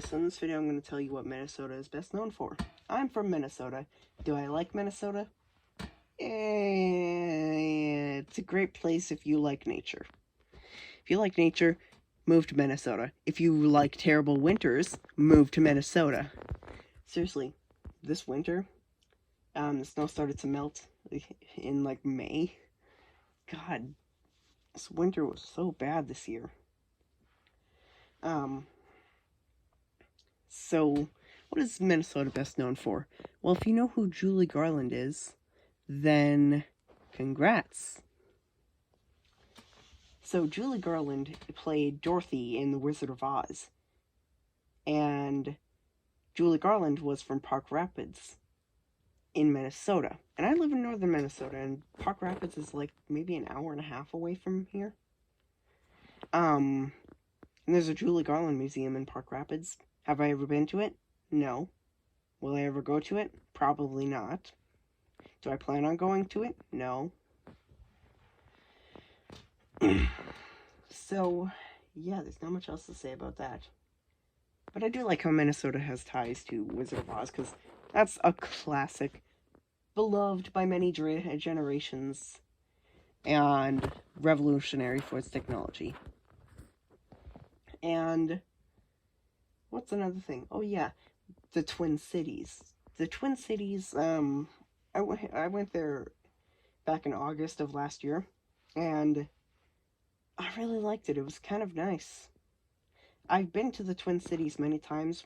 So in this video, I'm going to tell you what Minnesota is best known for. I'm from Minnesota. Do I like Minnesota? It's a great place if you like nature. If you like nature, move to Minnesota. If you like terrible winters, move to Minnesota. Seriously, this winter, the snow started to melt in like May. God, this winter was so bad this year. So, what is Minnesota best known for? Well, if you know who Julie Garland is, then congrats. So, Julie Garland played Dorothy in The Wizard of Oz. And Julie Garland was from Park Rapids in Minnesota. And I live in northern Minnesota, and Park Rapids is like maybe an hour and a half away from here. And there's a Julie Garland museum in Park Rapids. Have I ever been to it? No. Will I ever go to it? Probably not. Do I plan on going to it? No. So, yeah, there's not much else to say about that. But I do like how Minnesota has ties to Wizard of Oz, because that's a classic, beloved by many generations, and revolutionary for its technology. And what's another thing? Oh yeah, the Twin Cities. The Twin Cities, I went there back in August of last year, and I really liked it. It was kind of nice. I've been to the Twin Cities many times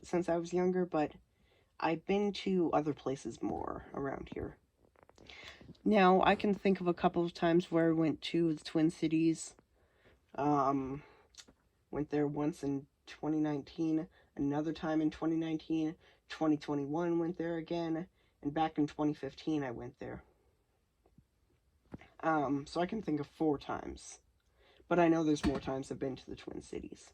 since I was younger, but I've been to other places more around here. Now, I can think of a couple of times where I went to the Twin Cities. Went there once in 2019, another time in 2019, 2021 went there again, and back in 2015 I went there. So I can think of 4 times. But I know there's more times I've been to the Twin Cities.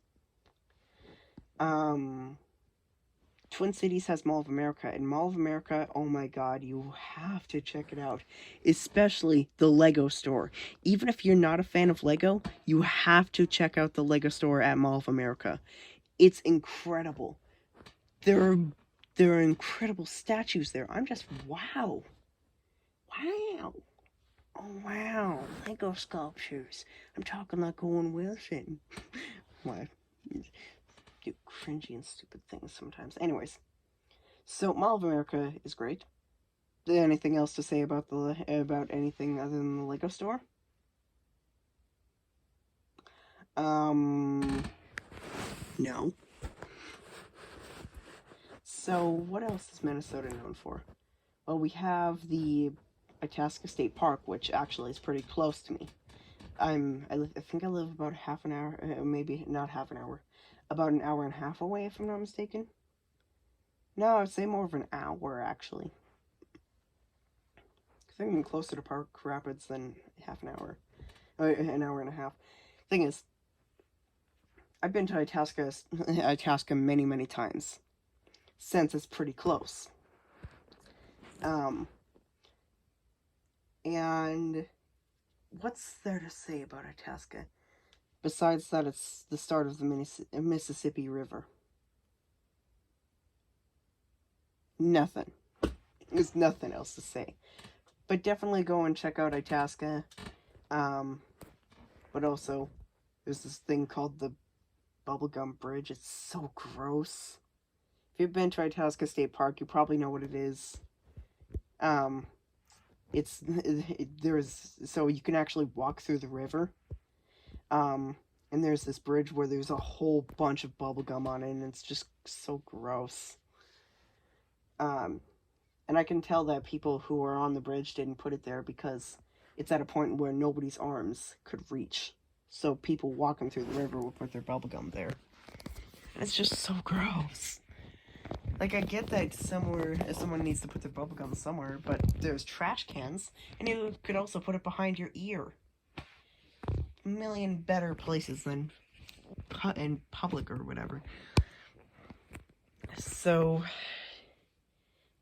Twin Cities has Mall of America, and Mall of America, oh my god, you have to check it out. Especially the Lego store. Even if you're not a fan of Lego, you have to check out the Lego store at Mall of America. It's incredible. There are incredible statues there. I'm just, wow. Wow. Oh, wow. Lego sculptures. I'm talking like Owen Wilson. Why? Do cringy and stupid things sometimes. Anyways, so Mall of America is great. Anything else to say about anything other than the Lego store? No. So what else is Minnesota known for? Well, we have the Itasca State Park, which actually is pretty close to me. I think I live about half an hour, maybe not half an hour, about an hour and a half away, if I'm not mistaken. No, I would say more of an hour, actually. I think I'm closer to Park Rapids than half an hour and a half. Thing is, I've been to Itasca many, many times, since it's pretty close. And what's there to say about Itasca? Besides that, it's the start of the Mississippi River. Nothing. There's nothing else to say. But definitely go and check out Itasca. But also, there's this thing called the Bubblegum Bridge. It's so gross. If you've been to Itasca State Park, you probably know what it is. So you can actually walk through the river. And there's this bridge where there's a whole bunch of bubblegum on it, and it's just so gross. And I can tell that people who are on the bridge didn't put it there because it's at a point where nobody's arms could reach. So people walking through the river will put their bubblegum there. And it's just so gross. Like, I get that someone needs to put their bubblegum somewhere, but there's trash cans, and you could also put it behind your ear. A million better places than in public or whatever. So,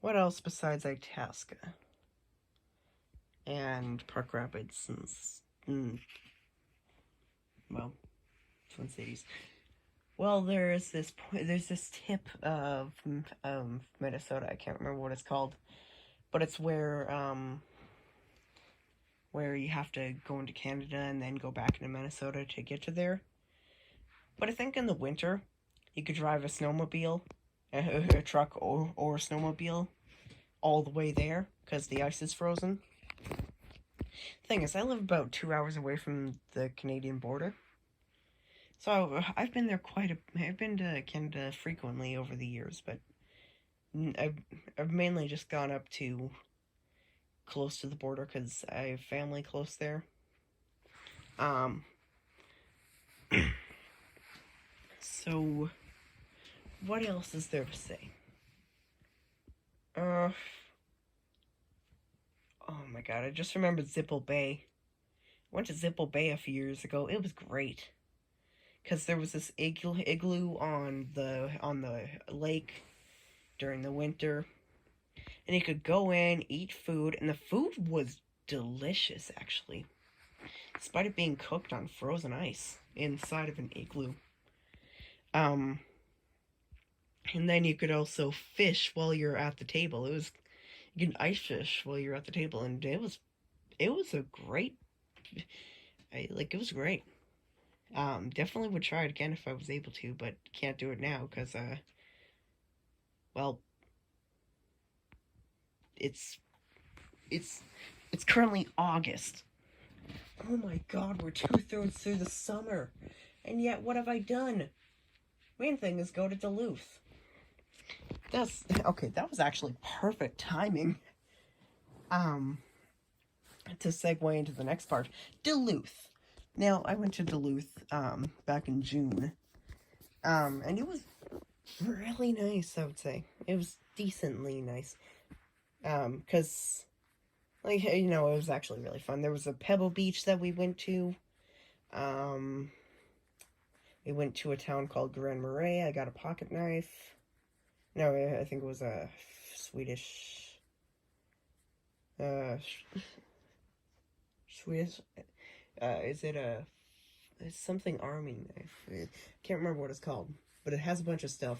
what else besides Itasca and Park Rapids and, well, Twin Cities? Well, there's this tip of Minnesota. I can't remember what it's called, but it's where you have to go into Canada and then go back into Minnesota to get to there. But I think in the winter, you could drive a snowmobile, a truck or a snowmobile all the way there because the ice is frozen. Thing is, I live about 2 hours away from the Canadian border. So I've been there I've been to Canada frequently over the years, but I've mainly just gone up to close to the border because I have family close there. Um, so what else is there to say? Uh, oh my god, I just remembered Zipple Bay. I went to Zipple Bay a few years ago. It was great because there was this igloo on the lake during the winter, and you could go in, eat food, and the food was delicious actually, despite it being cooked on frozen ice inside of an igloo. Um, and then you could also fish while you're at the table. You can ice fish while you're at the table, and it was a great, it was great. Definitely would try it again if I was able to, but can't do it now because well, it's it's it's currently August. Oh my god, we're 2/3 through the summer, and yet what have I done? Main thing is go to Duluth. That's okay. That was actually perfect timing. Um, to segue into the next part, Duluth. Now I went to Duluth back in June. And it was really nice. I would say it was decently nice. Because it was actually really fun. There was a Pebble Beach that we went to. Um, we went to a town called Grand Marais. I got a pocket knife. No, I think it was a Swedish. Swedish. Is it it's something army knife? I can't remember what it's called, but it has a bunch of stuff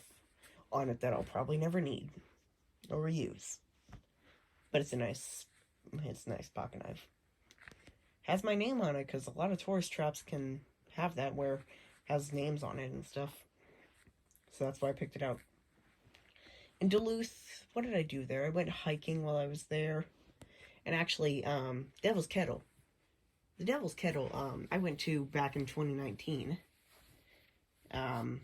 on it that I'll probably never need or use. But it's a nice pocket knife. Has my name on it because a lot of tourist traps can have that where it has names on it and stuff. So that's why I picked it out. In Duluth, what did I do there? I went hiking while I was there. And actually, Devil's Kettle. The Devil's Kettle, I went to back in 2019. And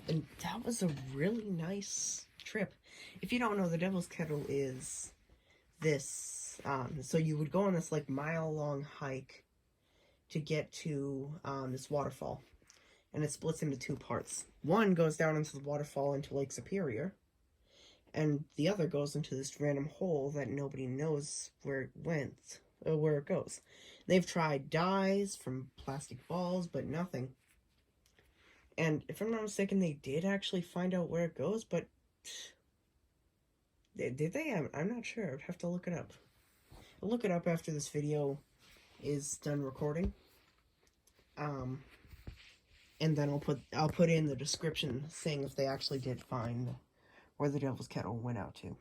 that was a really nice trip. If you don't know, the Devil's Kettle is this, so you would go on this mile-long hike to get to this waterfall. And it splits into two parts. One goes down into the waterfall into Lake Superior, and the other goes into this random hole that nobody knows where it went, or where it goes. They've tried dyes from plastic balls, but nothing. And if I'm not mistaken, they did actually find out where it goes, but did they? I'm not sure. I'd have to look it up. I'll look it up after this video is done recording. And then I'll put in the description saying if they actually did find where the Devil's Kettle went out to.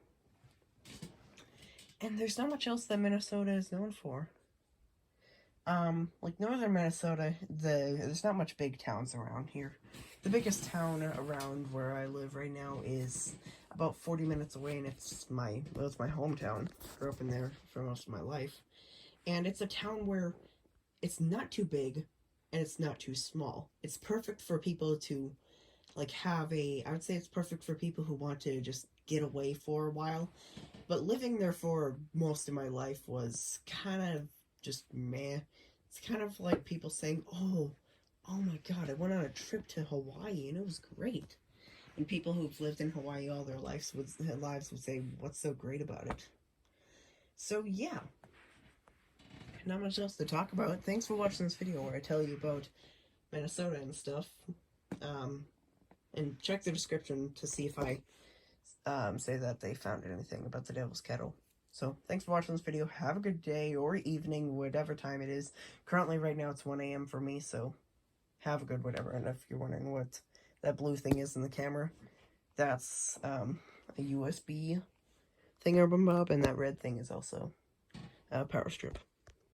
And there's not much else that Minnesota is known for. Northern Minnesota, there's not much big towns around here. The biggest town around where I live right now is about 40 minutes away, and it's my hometown. Grew up in there for most of my life. And it's a town where it's not too big, and it's not too small. It's perfect for people to, I would say it's perfect for people who want to just get away for a while. But living there for most of my life was kind of just meh. It's kind of like people saying, oh my god, I went on a trip to Hawaii and it was great. And people who've lived in Hawaii all their lives would say, what's so great about it? So yeah, not much else to talk about. Thanks for watching this video where I tell you about Minnesota and stuff. And check the description to see if I say that they found anything about the Devil's Kettle. So, thanks for watching this video. Have a good day or evening, whatever time it is. Currently, right now, it's 1 a.m. for me, so have a good whatever. And if you're wondering what that blue thing is in the camera. That's a USB thingamabob, and that red thing is also a power strip.